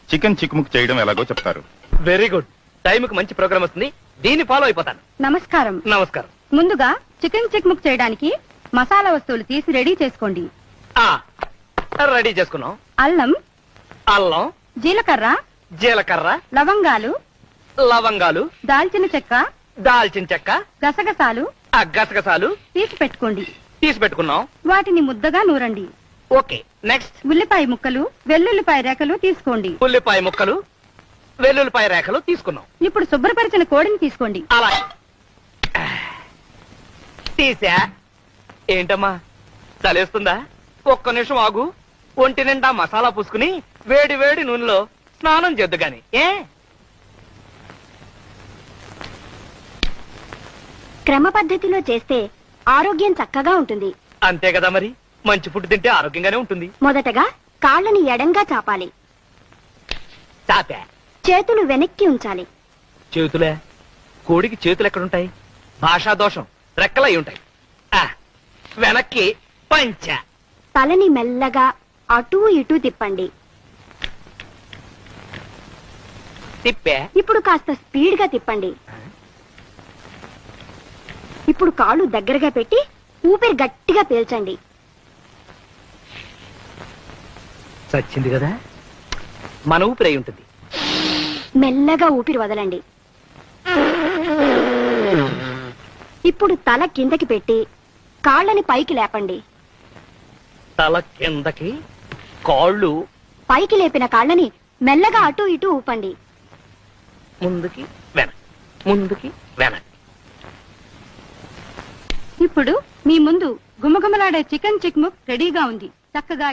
Chicken చిక్ముక్ చేయడం ఎలాగో చెప్తారు. Very good. టైంకి మంచి ప్రోగ్రామ్ వస్తుంది, దీన్ని ఫాలో అయిపోతాను. నమస్కారం. నమస్కారం. ముందుగా చికెన్ చిక్ముక్ చేయడానికి మసాలా వస్తువులు తీసి రెడీ చేసుకోండి. రెడీ చేసుకున్నాం. అల్లం, అల్లం, జీలకర్ర, జీలకర్ర, లవంగాలు, లవంగాలు, దాల్చిన చెక్క, దాల్చిన చెక్క, గసగసాలు, గసగసాలు తీసి పెట్టుకోండి. తీసి పెట్టుకున్నాం. వాటిని ముద్దగా నూరండి. Okay, next. ఉల్లిపాయ ముక్కలు, వెల్లుల్లిపాయ రేఖలు తీసుకోండి. ఉల్లిపాయ ముక్కలు, వెల్లుల్లిపాయ రేఖలు తీసుకున్నాం. ఇప్పుడు శుభ్రపరిచిన కోడిని తీసుకోండి. అలా తీసా. ఏంటమ్మా చలేస్తుందా? ఒక్క నిమిషం ఆగు. ఒంటి నిండా మసాలా పూసుకుని వేడి వేడి నూనెలో స్నానం చేద్దు గాని. క్రమ పద్ధతిలో చేస్తే ఆరోగ్యం చక్కగా ఉంటుంది. అంతే కదా మరి, మంచి ఫుడ్ తింటే ఆరోగ్యంగానే ఉంటుంది. మొదటగా కాళ్ళని ఎడంగా చాపాలి. చాపా. చేతులు వెనక్కి ఉంచాలి. చేతులే? కోడికి చేతులు ఎక్కడుంటాయి? భాషా దోషం, రెక్కలై ఉంటాయి. వెనక్కి పంచ. తలని మెల్లగా అటూ ఇటూ తిప్పండి. తిప్పే. ఇప్పుడు కాస్త స్పీడ్ గా తిప్పండి. ఇప్పుడు కాళ్ళు దగ్గరగా పెట్టి ఊపిరి గట్టిగా పీల్చండి. చచ్చింది కదా, మన ఊపిరి అయి ఉంటుంది. మెల్లగా ఊపిరి వదలండి. ఇప్పుడు తల కిందకి పెట్టి కాళ్ళని పైకి లేపండి. తల కిందకి, కాళ్ళు పైకి లేపిన కాళ్ళని మెల్లగా అటూ ఇటూ ఊపండి. ముందుకి వెనక్కి, ముందుకి వెనక్కి. ఇప్పుడు మీ ముందు గుమగుమలాడే చికెన్ చిక్ముక్ రెడీగా ఉంది. చక్కగా